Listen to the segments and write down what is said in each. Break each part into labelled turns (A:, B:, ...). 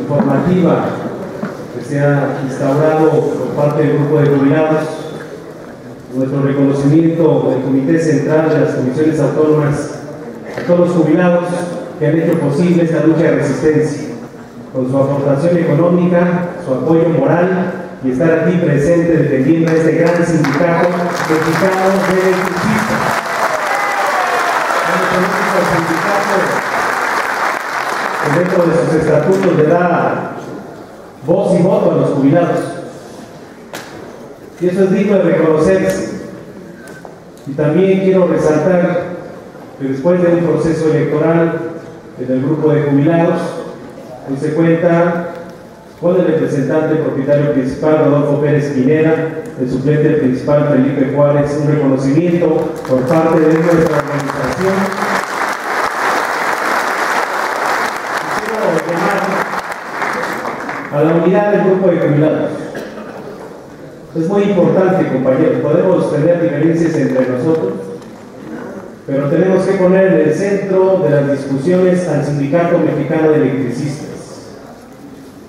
A: Informativa que se ha instaurado por parte del grupo de jubilados, nuestro reconocimiento del Comité Central de las Comisiones Autónomas a todos los jubilados que han hecho posible esta lucha de resistencia, con su aportación económica, su apoyo moral y estar aquí presente defendiendo a este gran sindicato mexicano de electricistas. El sindicato que dentro de sus estatutos le da voz y voto a los jubilados. Y eso es digno de reconocerse. Y también quiero resaltar que después de un proceso electoral en el grupo de jubilados, hoy se cuenta con el representante propietario principal Rodolfo Pérez Pineda, el suplente principal Felipe Juárez, un reconocimiento por parte de nuestra organización. A la unidad del grupo de jubilados. Es muy importante, compañeros, podemos tener diferencias entre nosotros, pero tenemos que poner en el centro de las discusiones al Sindicato Mexicano de Electricistas,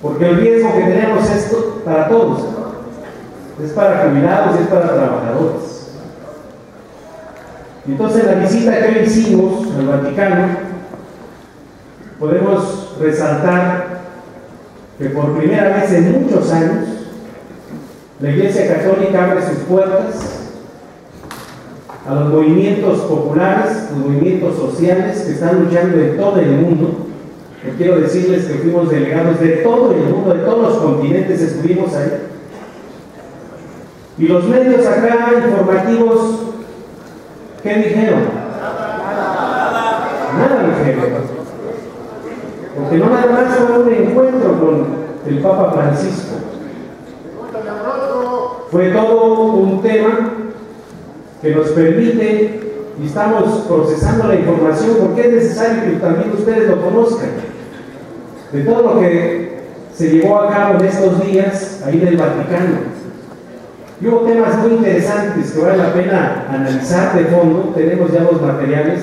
A: porque el riesgo que tenemos es para todos, es para jubilados y es para trabajadores. Y entonces la visita que hoy hicimos al Vaticano, podemos resaltar que por primera vez en muchos años la Iglesia Católica abre sus puertas a los movimientos populares, los movimientos sociales que están luchando en todo el mundo. Yo quiero decirles que fuimos delegados de todo el mundo, de todos los continentes, estuvimos ahí. Y los medios acá informativos, ¿qué dijeron? Nada dijeron. Porque no nada más fue un encuentro con el Papa Francisco. Fue todo un tema que nos permite, y estamos procesando la información porque es necesario que también ustedes lo conozcan, de todo lo que se llevó a cabo en estos días ahí en el Vaticano. Y hubo temas muy interesantes que vale la pena analizar de fondo. Tenemos ya los materiales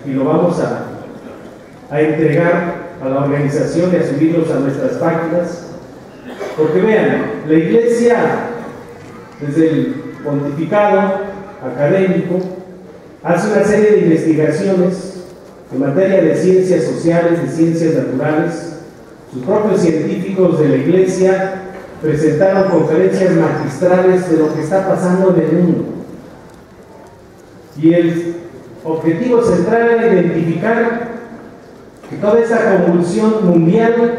A: y lo vamos a entregar a la organización y a subirlos a nuestras páginas, porque vean, la Iglesia, desde el pontificado académico, hace una serie de investigaciones en materia de ciencias sociales, de ciencias naturales. Sus propios científicos de la Iglesia presentaron conferencias magistrales de lo que está pasando en el mundo, y el objetivo central era identificar que toda esta convulsión mundial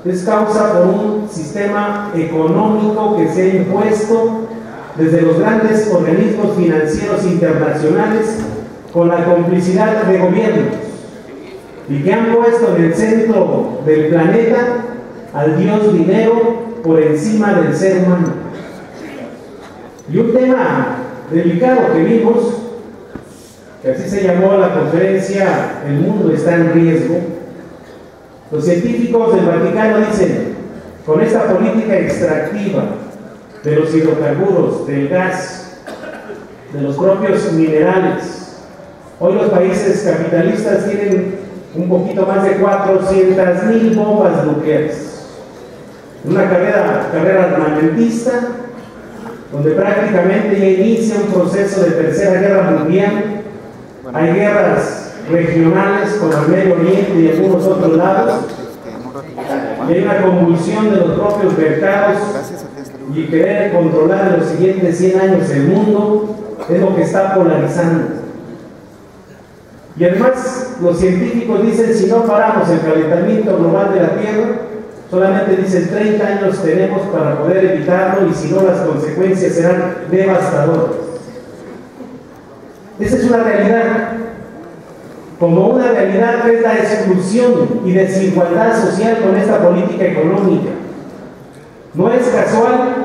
A: es causa por un sistema económico que se ha impuesto desde los grandes organismos financieros internacionales con la complicidad de gobiernos, y que han puesto en el centro del planeta al dios dinero por encima del ser humano. Y un tema delicado que vimos, que así se llamó la conferencia, El mundo está en riesgo. Los científicos del Vaticano dicen, con esta política extractiva de los hidrocarburos, del gas, de los propios minerales, hoy los países capitalistas tienen un poquito más de 400,000 bombas nucleares. Una carrera armamentista, donde prácticamente ya inicia un proceso de tercera guerra mundial. Hay guerras regionales con el Medio Oriente y algunos otros lados, y hay una convulsión de los propios mercados, y querer controlar en los siguientes 100 años el mundo es lo que está polarizando. Y además los científicos dicen, si no paramos el calentamiento global de la Tierra, solamente dicen 30 años tenemos para poder evitarlo, y si no las consecuencias serán devastadoras. Esa es una realidad, como una realidad que es la exclusión y desigualdad social con esta política económica. No es casual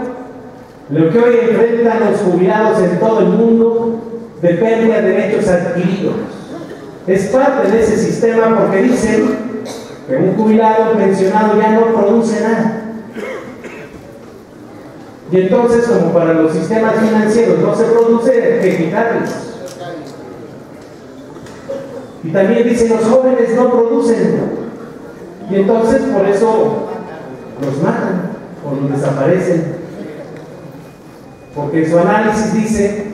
A: lo que hoy enfrentan los jubilados en todo el mundo de pérdida de derechos adquiridos. Es parte de ese sistema, porque dicen que un jubilado, un pensionado ya no produce nada. Y entonces, como para los sistemas financieros no se produce, hay que quitarles. Y también dicen, los jóvenes no producen. Y entonces, por eso los matan o los desaparecen. Porque su análisis dice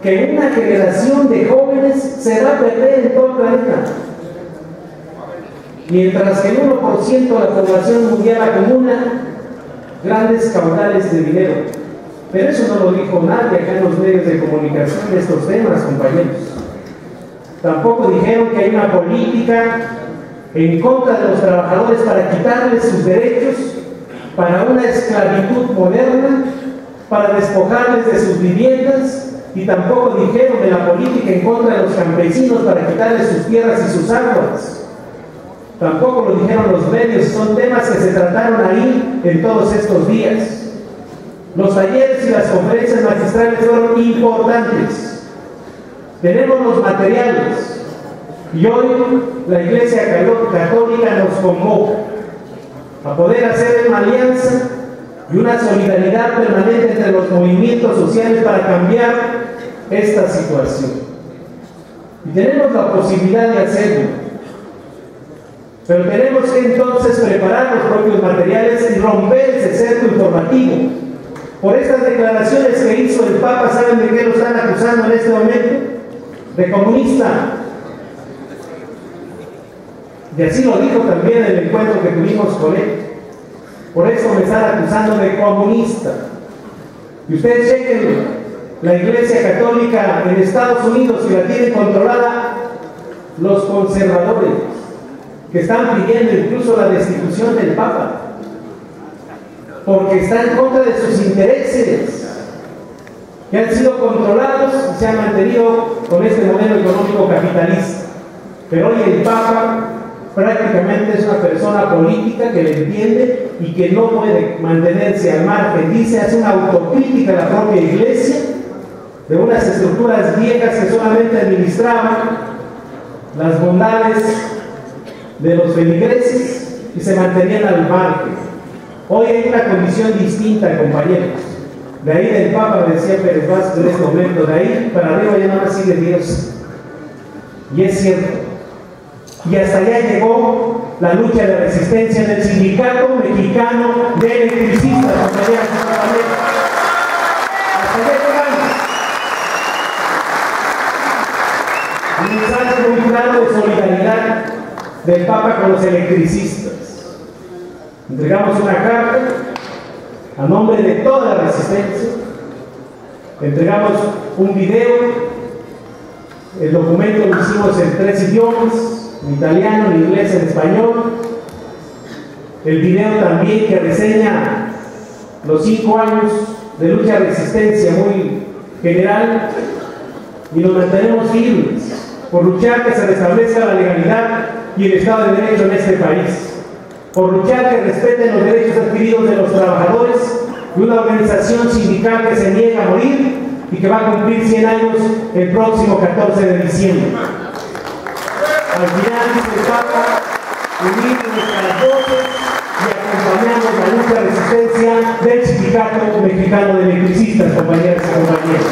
A: que una generación de jóvenes se va a perder en todo el planeta. Mientras que el 1% de la población mundial acumula grandes caudales de dinero. Pero eso no lo dijo nadie acá en los medios de comunicación de estos temas, compañeros. Tampoco dijeron que hay una política en contra de los trabajadores para quitarles sus derechos, para una esclavitud moderna, para despojarles de sus viviendas, y tampoco dijeron de la política en contra de los campesinos para quitarles sus tierras y sus aguas. Tampoco lo dijeron los medios, son temas que se trataron ahí en todos estos días. Los talleres y las conferencias magistrales fueron importantes. Tenemos los materiales y hoy la Iglesia Católica nos convoca a poder hacer una alianza y una solidaridad permanente entre los movimientos sociales para cambiar esta situación. Y tenemos la posibilidad de hacerlo. Pero tenemos que entonces preparar los propios materiales y romper ese cerco informativo. Por estas declaraciones que hizo el Papa, ¿saben de qué lo están acusando en este momento? De comunista. Y así lo dijo también en el encuentro que tuvimos con él. Por eso me están acusando de comunista. Y ustedes chequen la Iglesia Católica en Estados Unidos, y la tienen controlada los conservadores, que están pidiendo incluso la destitución del Papa, porque está en contra de sus intereses, que han sido controlados y se han mantenido con este modelo económico capitalista. Pero hoy el Papa prácticamente es una persona política que le entiende y que no puede mantenerse al margen. Dice, hace una autocrítica a la propia Iglesia de unas estructuras viejas que solamente administraban las bondades de los feligreses y se mantenían al margen. Hoy hay una condición distinta, compañeros. De ahí del Papa, decía Pérez Vázquez en este momento, de ahí para arriba ya nada más sigue Dios. Y es cierto. Y hasta allá llegó la lucha de resistencia del Sindicato Mexicano de Electricistas, compañeros. Hasta allá llegamos. Un mensaje muy claro de solidaridad del Papa con los electricistas. Entregamos una carta a nombre de toda la resistencia, entregamos un video, el documento lo hicimos en 3 idiomas, en italiano, en inglés, en español. El video también que reseña los 5 años de lucha de resistencia muy general, y nos mantenemos firmes por luchar que se restablezca la legalidad y el Estado de Derecho en este país, por luchar que respeten los derechos adquiridos de los trabajadores, de una organización sindical que se niega a morir y que va a cumplir 100 años el próximo 14 de diciembre. Al final, dice el Papa, unir nuestras voces y acompañamos la lucha de resistencia del Sindicato Mexicano de Electricistas, compañeras y compañeros.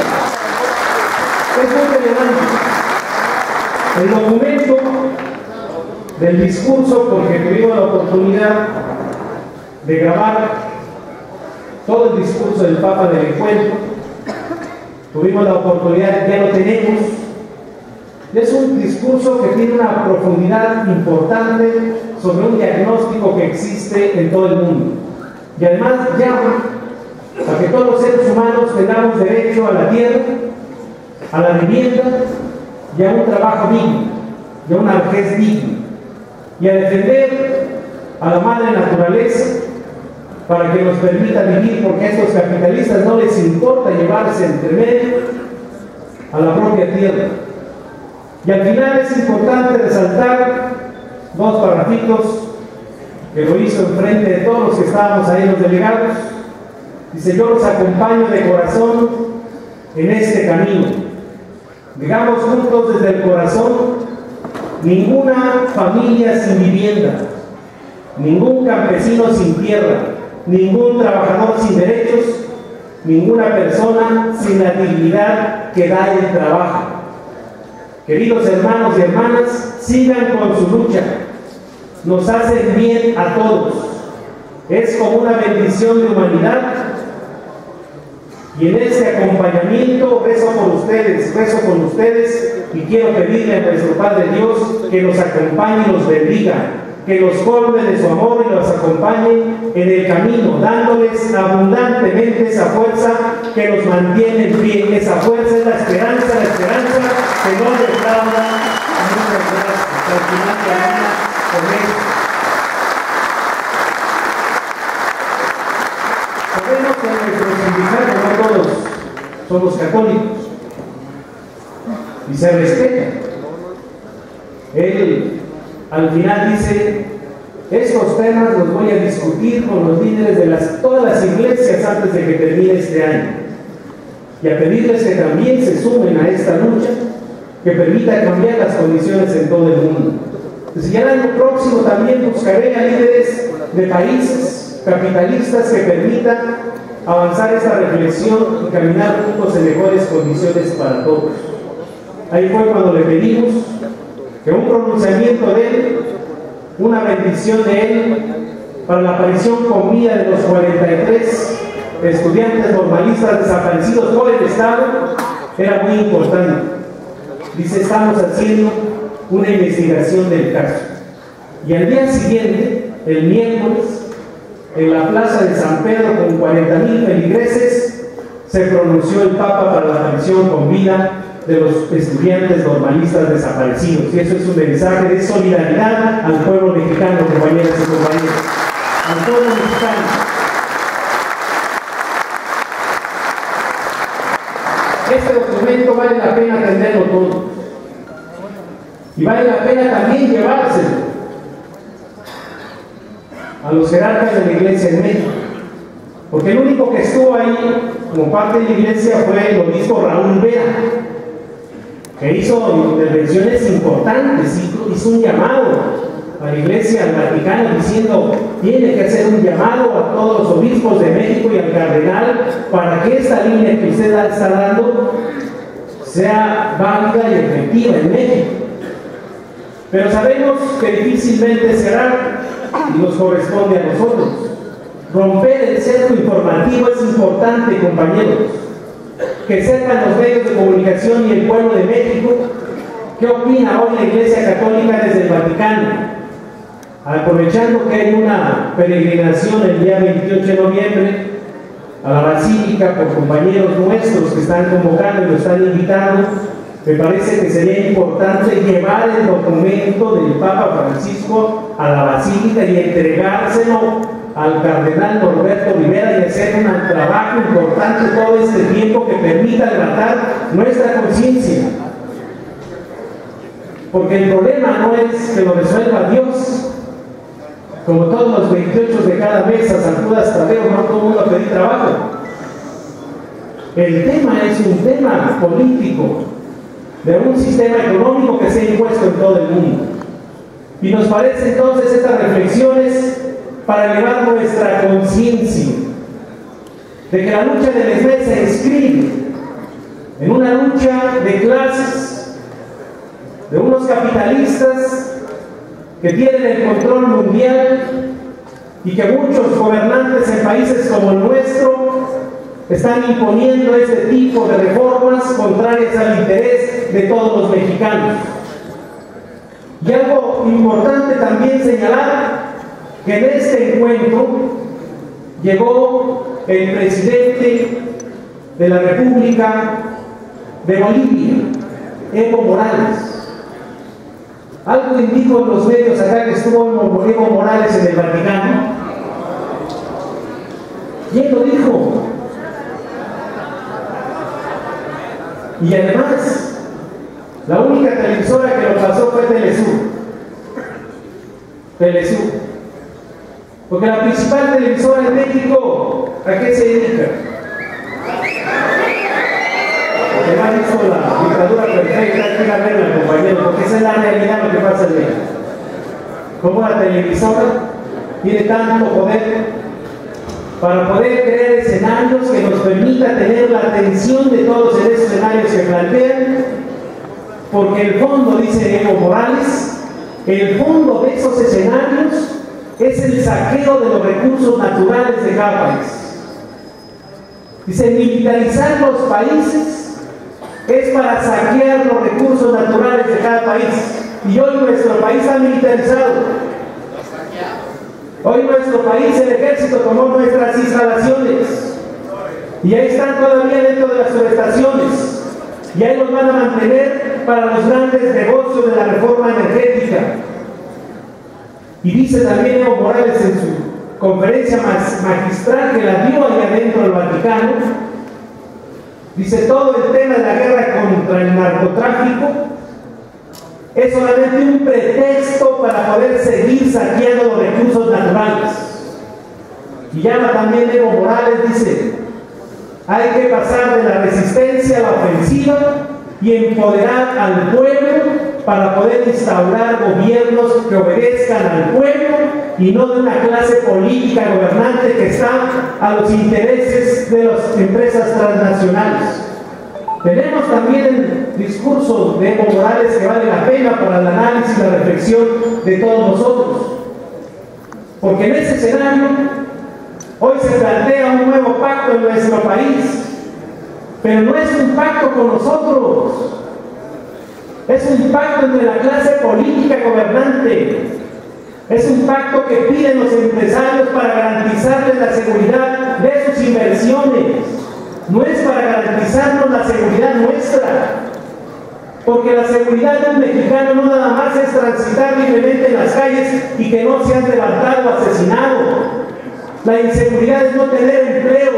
A: Es muy relevante el documento del discurso, porque tuvimos la oportunidad de grabar todo el discurso del Papa del encuentro. Tuvimos la oportunidad, ya lo tenemos. Es un discurso que tiene una profundidad importante sobre un diagnóstico que existe en todo el mundo. Y además llama a que todos los seres humanos tengamos derecho a la tierra, a la vivienda y a un trabajo digno, y a una vejez digna, y a defender a la madre naturaleza para que nos permita vivir, porque a estos capitalistas no les importa llevarse entre medio a la propia tierra. Y al final es importante resaltar 2 parrafitos que lo hizo enfrente de todos los que estábamos ahí, los delegados. Dice: yo los acompaño de corazón en este camino. Digamos juntos desde el corazón: ninguna familia sin vivienda, ningún campesino sin tierra, ningún trabajador sin derechos, ninguna persona sin la dignidad que da el trabajo. Queridos hermanos y hermanas, sigan con su lucha. Nos hacen bien a todos. Es como una bendición de humanidad. Y en este acompañamiento rezo por ustedes, rezo con ustedes, y quiero pedirle a nuestro Padre Dios que los acompañe y los bendiga, que los colme de su amor y los acompañe en el camino, dándoles abundantemente esa fuerza que los mantiene en pie. Esa fuerza es la esperanza que no defrauda. Muchas gracias. Al final termina con esto. Sabemos que nuestro sindicato, no todos somos católicos, y se respeta. Él al final dice: estos temas los voy a discutir con los líderes de todas las iglesias antes de que termine este año, y a pedirles que también se sumen a esta lucha que permita cambiar las condiciones en todo el mundo. Entonces, ya el año próximo también buscaré a líderes de países capitalistas que permitan avanzar esta reflexión y caminar juntos en mejores condiciones para todos. Ahí fue cuando le pedimos que un pronunciamiento de él, una bendición de él para la aparición con vida de los 43 estudiantes normalistas desaparecidos por el Estado, era muy importante. Dice: estamos haciendo una investigación del caso. Y al día siguiente, el miércoles, en la plaza de San Pedro, con 40,000 feligreses, se pronunció el Papa para la aparición con vida de los estudiantes normalistas desaparecidos. Y eso es un mensaje de solidaridad al pueblo mexicano, compañeras y compañeros, al pueblo mexicano. Este documento vale la pena atenderlo todo, y vale la pena también llevárselo a los jerarcas de la iglesia en México, porque el único que estuvo ahí como parte de la iglesia fue el obispo Raúl Vera, que hizo intervenciones importantes, hizo un llamado a la iglesia, al Vaticano, diciendo: tiene que hacer un llamado a todos los obispos de México y al cardenal para que esta línea que usted está dando sea válida y efectiva en México. Pero sabemos que difícilmente será, y nos corresponde a nosotros. Romper el cerco informativo es importante, compañeros. Que sepan los medios de comunicación y el pueblo de México qué opina hoy la Iglesia Católica desde el Vaticano. Aprovechando que hay una peregrinación el día 28 de noviembre a la Basílica por compañeros nuestros que están convocando y nos están invitando, me parece que sería importante llevar el documento del Papa Francisco a la Basílica y entregárselo al cardenal Norberto Rivera, y hacer un trabajo importante todo este tiempo que permita levantar nuestra conciencia. Porque el problema no es que lo resuelva Dios, como todos los 28 de cada mes a San Judas Tadeo, no todo el mundo a pedir trabajo. El tema es un tema político, de un sistema económico que se ha impuesto en todo el mundo. Y nos parece entonces estas reflexiones para elevar nuestra conciencia de que la lucha del ESME se inscribe en una lucha de clases, de unos capitalistas que tienen el control mundial y que muchos gobernantes en países como el nuestro están imponiendo este tipo de reformas contrarias al interés de todos los mexicanos. Y algo importante también señalar, que en este encuentro llegó el presidente de la República de Bolivia, Evo Morales. Algo indicó en los medios acá que estuvo Evo Morales en el Vaticano. ¿Quién lo dijo? Y además, la única televisora que lo pasó fue Telesur. Porque la principal televisora en México, ¿a qué se dedica? Porque ha visto la dictadura perfecta, hay que ir a verla, compañero, porque esa es la realidad lo que pasa en México. Como la televisora tiene tanto poder para poder crear escenarios que nos permita tener la atención de todos en esos escenarios que plantean, porque el fondo, dice Evo Morales, el fondo de esos escenarios es el saqueo de los recursos naturales de cada país. Dice, militarizar los países es para saquear los recursos naturales de cada país. Y hoy nuestro país está militarizado. Hoy nuestro país, el ejército tomó nuestras instalaciones. Y ahí están todavía dentro de las subestaciones. Y ahí los van a mantener para los grandes negocios de la reforma energética. Y dice también Evo Morales en su conferencia magistral que la dio allá dentro del Vaticano, dice, todo el tema de la guerra contra el narcotráfico es solamente un pretexto para poder seguir saqueando los recursos naturales. Y llama también Evo Morales, dice, hay que pasar de la resistencia a la ofensiva y empoderar al pueblo para poder instaurar gobiernos que obedezcan al pueblo y no de una clase política gobernante que está a los intereses de las empresas transnacionales. Tenemos también el discurso de Evo Morales que vale la pena para el análisis y la reflexión de todos nosotros. Porque en ese escenario, hoy se plantea un nuevo pacto en nuestro país, pero no es un pacto con nosotros, es un pacto entre la clase política gobernante, es un pacto que piden los empresarios para garantizarles la seguridad de sus inversiones. No es para garantizarnos la seguridad nuestra, porque la seguridad de un mexicano no nada más es transitar libremente en las calles y que no seas levantado o asesinado. La inseguridad es no tener empleo,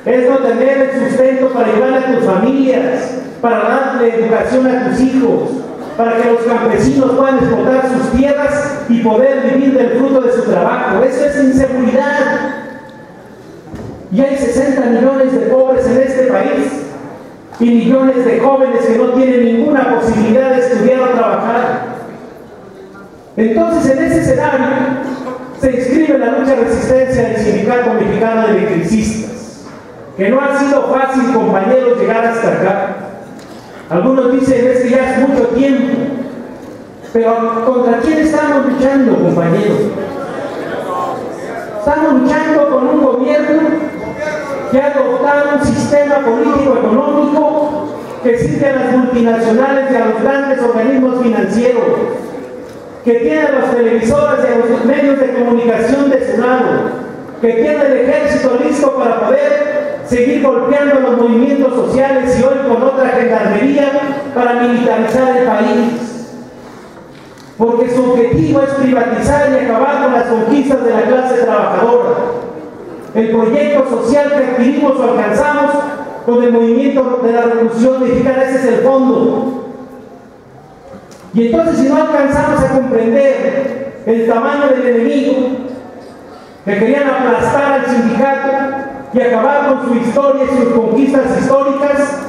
A: es no tener el sustento para llevar a tus familias, para darle educación a tus hijos, para que los campesinos puedan explotar sus tierras y poder vivir del fruto de su trabajo. Eso es inseguridad. Y hay 60 millones de pobres en este país y millones de jóvenes que no tienen ninguna posibilidad de estudiar o trabajar. Entonces, en ese escenario se inscribe la lucha de resistencia del Sindicato Mexicano de Electricistas, que no ha sido fácil, compañeros, llegar hasta acá. Algunos dicen es que ya es mucho tiempo, pero ¿contra quién estamos luchando, compañeros? Estamos luchando con un gobierno que ha adoptado un sistema político-económico que sirve a las multinacionales y a los grandes organismos financieros, que tiene a las televisoras y a los medios de comunicación de su lado, que tiene el ejército listo para poder seguir golpeando a los movimientos sociales y hoy con otra gendarmería para militarizar el país. Porque su objetivo es privatizar y acabar con las conquistas de la clase trabajadora. El proyecto social que adquirimos o alcanzamos con el movimiento de la Revolución Mexicana, ese es el fondo. Y entonces, si no alcanzamos a comprender el tamaño del enemigo, que querían aplastar al sindicato y acabar con su historia y sus conquistas históricas,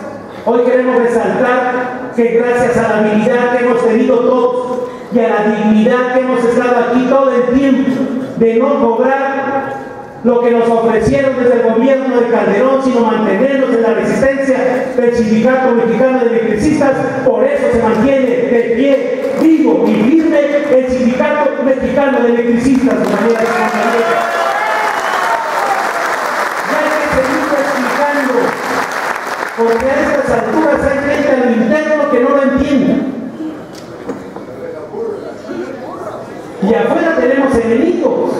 A: hoy queremos resaltar que gracias a la habilidad que hemos tenido todos y a la dignidad que hemos estado aquí todo el tiempo de no cobrar lo que nos ofrecieron desde el gobierno de Calderón, sino mantenernos en la resistencia del Sindicato Mexicano de Electricistas. Por eso se mantiene de pie, vivo y firme el Sindicato Mexicano de Electricistas, compañeras y compañeros. Y hay que seguir explicando, porque a estas alturas hay gente al interno que no lo entiende. Y afuera tenemos enemigos.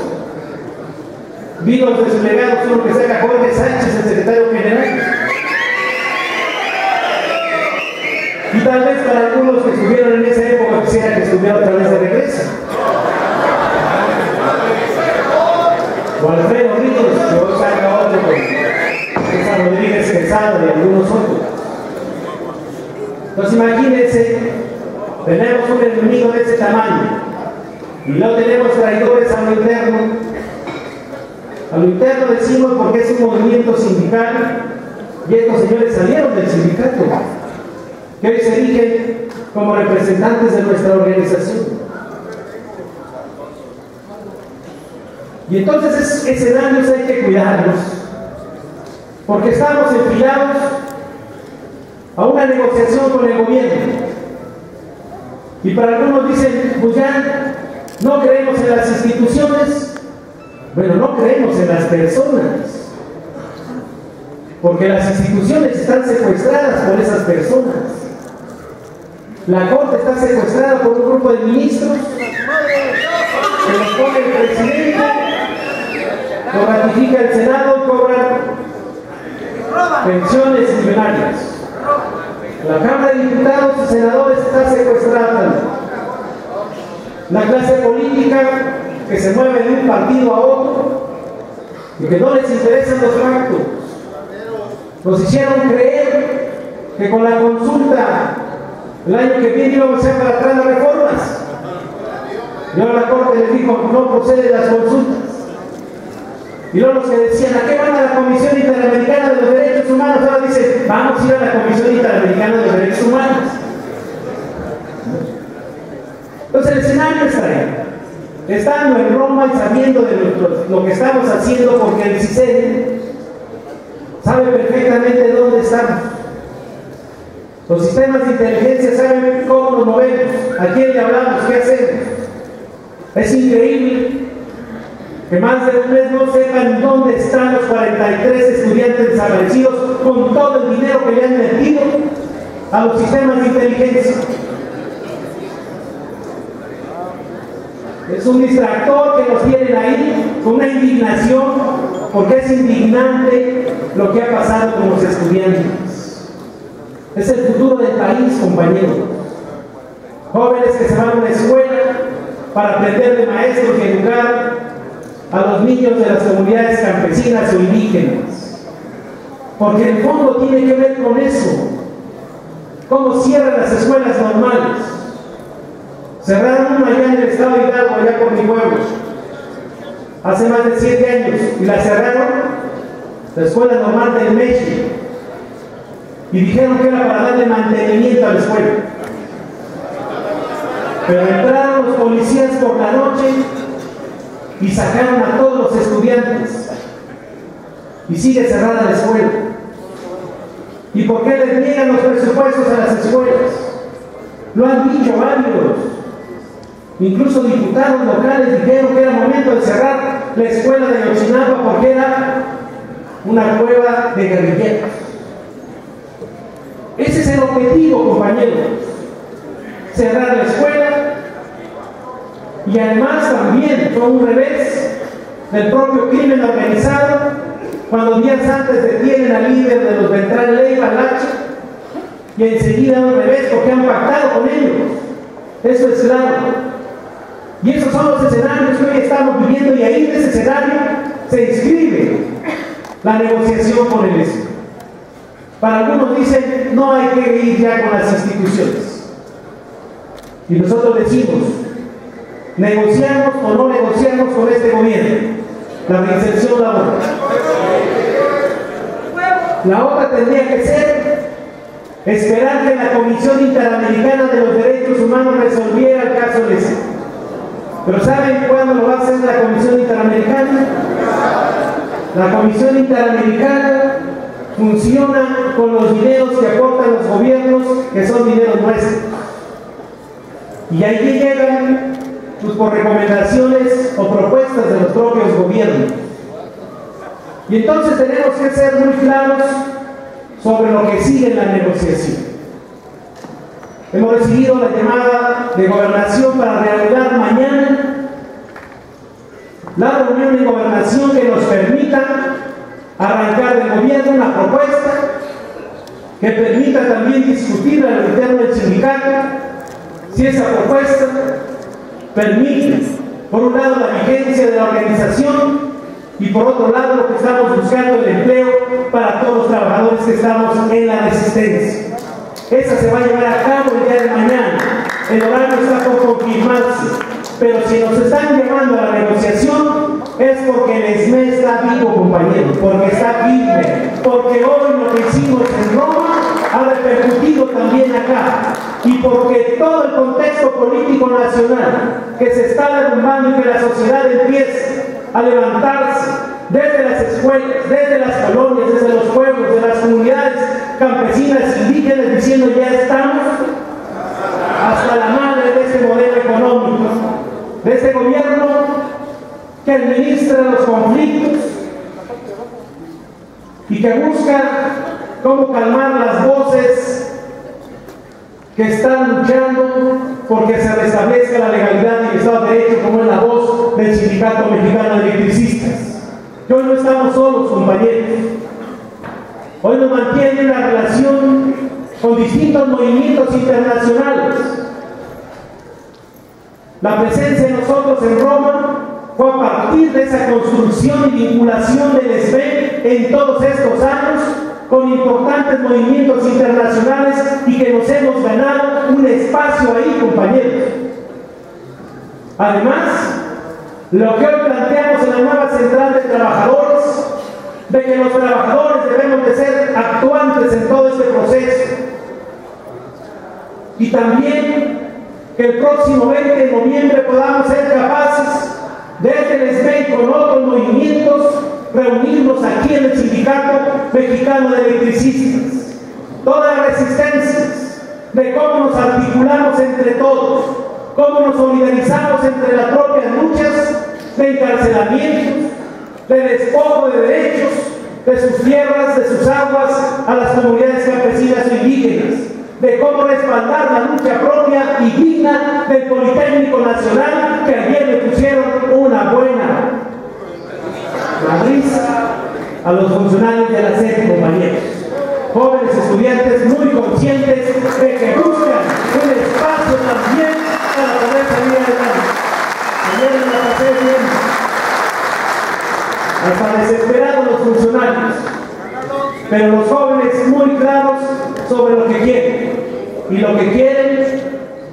A: Vi los desplegados, uno que saca Jorge Sánchez, el secretario general. Y tal vez para algunos que estuvieron en esa época quisiera que estuviera otra vez de regreso. O Alfredo Ríos, que hoy saca otro con César Rodríguez Quesada y algunos otros. Entonces imagínense, tenemos un enemigo de ese tamaño y no tenemos traidores a lo interno. A lo interno decimos porque es un movimiento sindical y estos señores salieron del sindicato, que hoy se erigen como representantes de nuestra organización. Y entonces esos escenarios hay que cuidarlos, porque estamos enfilados a una negociación con el gobierno. Y para algunos dicen, pues ya no creemos en las instituciones. Bueno, no creemos en las personas, porque las instituciones están secuestradas por esas personas. La Corte está secuestrada por un grupo de ministros que los pone el presidente, lo ratifica el Senado y cobran pensiones millonarias. La Cámara de Diputados y Senadores está secuestrada. La clase política que se mueve de un partido a otro y que no les interesan los pactos. Nos hicieron creer que con la consulta el año que viene íbamos a hacer para atrás las reformas. Y ahora la Corte les dijo, no proceden las consultas. Y luego los que decían, ¿a qué van a la Comisión Interamericana de los Derechos Humanos? Ahora dicen, vamos a ir a la Comisión Interamericana de los Derechos Humanos. Entonces el escenario está ahí. Estando en Roma y sabiendo de lo que estamos haciendo, porque el CISEN sabe perfectamente dónde estamos. Los sistemas de inteligencia saben cómo nos movemos, a quién le hablamos, qué hacemos. Es increíble que más de un mes no sepan dónde están los 43 estudiantes desaparecidos con todo el dinero que le han metido a los sistemas de inteligencia. Es un distractor que nos tienen ahí con una indignación, porque es indignante lo que ha pasado con los estudiantes. Es el futuro del país, compañeros. Jóvenes que se van a una escuela para aprender de maestros y educar a los niños de las comunidades campesinas o indígenas. Porque en el fondo tiene que ver con eso. Cómo cierran las escuelas normales. Cerraron una allá en el estado de Hidalgo, allá por mi pueblo, hace más de 7 años, y la cerraron, la escuela normal del México, y dijeron que era para darle mantenimiento a la escuela. Pero entraron los policías por la noche y sacaron a todos los estudiantes, y sigue cerrada la escuela. ¿Y por qué les niegan los presupuestos a las escuelas? Lo han dicho varios. Incluso diputados locales dijeron que era momento de cerrar la escuela de Ayotzinapa porque era una cueva de guerrilleros. Ese es el objetivo, compañeros. Cerrar la escuela. Y además también fue un revés del propio crimen organizado cuando días antes detienen al líder de los Beltrán Leiva, Lacha, y enseguida un revés porque han pactado con ellos. Eso es claro. Y esos son los escenarios que hoy estamos viviendo, y ahí en ese escenario se inscribe la negociación con el ESO. Para algunos dicen, no hay que ir ya con las instituciones. Y nosotros decimos, negociamos o no negociamos con este gobierno la reinserción laboral. La otra tendría que ser esperar que la Comisión Interamericana de los Derechos Humanos resolviera el caso de ese. ¿Pero saben cuándo lo va a hacer la Comisión Interamericana? La Comisión Interamericana funciona con los dineros que aportan los gobiernos, que son dineros nuestros. Y ahí llegan pues, por recomendaciones o propuestas de los propios gobiernos. Y entonces tenemos que ser muy claros sobre lo que sigue en la negociación. Hemos recibido la llamada de Gobernación para reanudar mañana la reunión de Gobernación que nos permita arrancar del gobierno una propuesta que permita también discutir a lo interno del sindicato si esa propuesta permite, por un lado, la vigencia de la organización y por otro lado, lo que estamos buscando, el empleo para todos los trabajadores que estamos en la resistencia. Esa se va a llevar a cabo el día de mañana. El horario está por confirmarse. Pero si nos están llamando a la negociación, es porque el SME está vivo, compañeros, porque está firme, porque hoy lo que hicimos en Roma ha repercutido también acá, y porque todo el contexto político nacional que se está derrumbando y que la sociedad empieza a levantarse desde las escuelas, desde las colonias, desde los pueblos, de las comunidades campesinas, indígenas, diciendo ya estamos hasta la madre de este modelo económico, de este gobierno que administra los conflictos y que busca cómo calmar las voces que están luchando porque se restablezca la legalidad y el Estado de Derecho, como es la voz del Sindicato Mexicano de Electricistas. Que hoy no estamos solos, compañeros. Hoy nos mantiene una relación con distintos movimientos internacionales. La presencia de nosotros en Roma fue a partir de esa construcción y vinculación del SBE en todos estos años con importantes movimientos internacionales y que nos hemos ganado un espacio ahí, compañeros. Además, lo que hoy planteamos en la nueva central de trabajadores, de que los trabajadores debemos de ser actuantes en todo este proceso, y también que el próximo 20 de noviembre podamos ser capaces, desde el SBE y con otros movimientos, reunirnos aquí en el Sindicato Mexicano de Electricistas. Todas las resistencias de cómo nos articulamos entre todos, cómo nos solidarizamos entre las propias luchas de encarcelamientos, de despojo de derechos, de sus tierras, de sus aguas, a las comunidades campesinas e indígenas, de cómo respaldar la lucha propia y digna del Politécnico Nacional, que ayer le pusieron una buena matriz a los funcionarios de la SED, compañeros. Jóvenes estudiantes muy conscientes de que buscan un espacio también para poder salir adelante. Ayer me la pasé bien. Hasta desesperados los funcionarios, pero los jóvenes muy claros sobre lo que quieren. Y lo que quieren,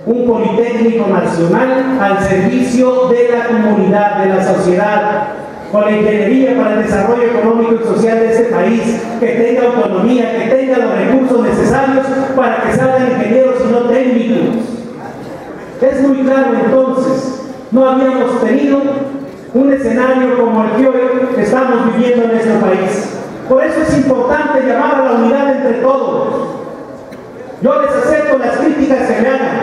A: un Politécnico Nacional al servicio de la comunidad, de la sociedad, con la ingeniería para el desarrollo económico y social de este país, que tenga autonomía, que tenga los recursos necesarios para que salgan ingenieros y no técnicos. Es muy claro entonces, no habíamos tenido un escenario como el que hoy estamos viviendo en nuestro país. Por eso es importante llamar a la unidad entre todos. Yo les acepto las críticas que me hagan,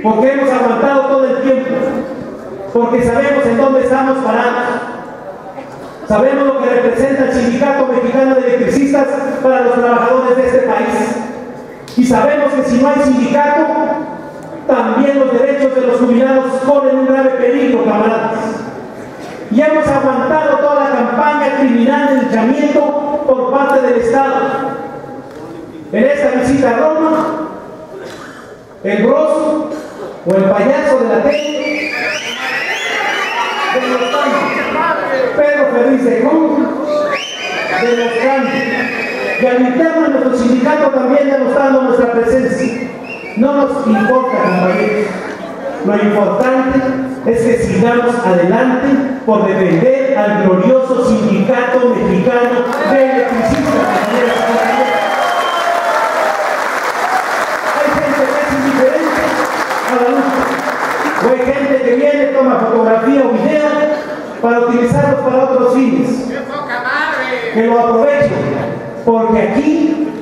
A: porque hemos aguantado todo el tiempo, porque sabemos en dónde estamos parados, sabemos lo que representa el Sindicato Mexicano de Electricistas para los trabajadores de este país, y sabemos que si no hay sindicato, también los derechos de los jubilados corren un grave peligro, camaradas. Y hemos aguantado toda la campaña criminal de linchamiento por parte del Estado. En esta visita a Roma, el grosso o el payaso de la tele de los cambios, Pedro Ferriz de Cruz, de los cambios, y al interno de nuestro sindicato también ya nos dando nuestra presencia. No nos importa, compañeros. Lo importante es que sigamos adelante por defender al glorioso Sindicato Mexicano de Electricistas. Hay gente que es indiferente a la lucha, o hay gente que viene, toma fotografía o video para utilizarlos para otros fines. Que lo aprovechen, porque aquí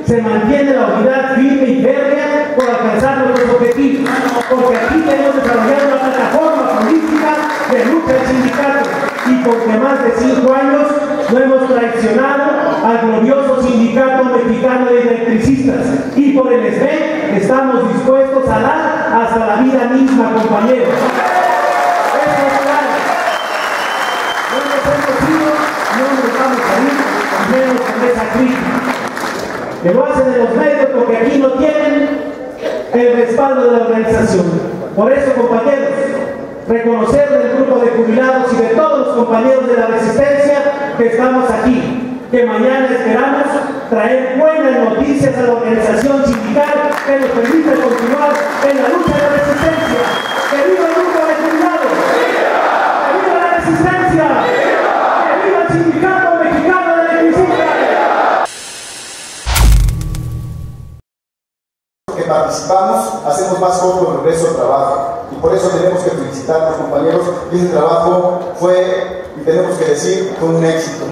A: se mantiene la unidad firme y férrea por alcanzar nuestros objetivos, porque aquí tenemos desarrollado una plataforma política de lucha del sindicato, y porque más de 5 años no hemos traicionado al glorioso Sindicato Mexicano de Electricistas, y por el SBE estamos dispuestos a dar hasta la vida misma, compañeros. Eso es claro. No nos hemos ido, no nos vamos a ir, y menos con esa crítica. Que lo hacen en los medios porque aquí no tienen el respaldo de la organización. Por eso, compañeros, reconocer del grupo de jubilados y de todos los compañeros de la resistencia que estamos aquí, que mañana esperamos traer buenas noticias a la organización sindical que nos permita continuar en la lucha de la resistencia. ¡Que viva el grupo de jubilados! ¡Que viva la resistencia! ¡Que viva el Sindicato Mexicano de Electricistas!
B: Que participamos, hacemos más corto el regreso al trabajo. y por eso tenemos que felicitar a los compañeros, y ese trabajo fue, y tenemos que decir, fue un éxito.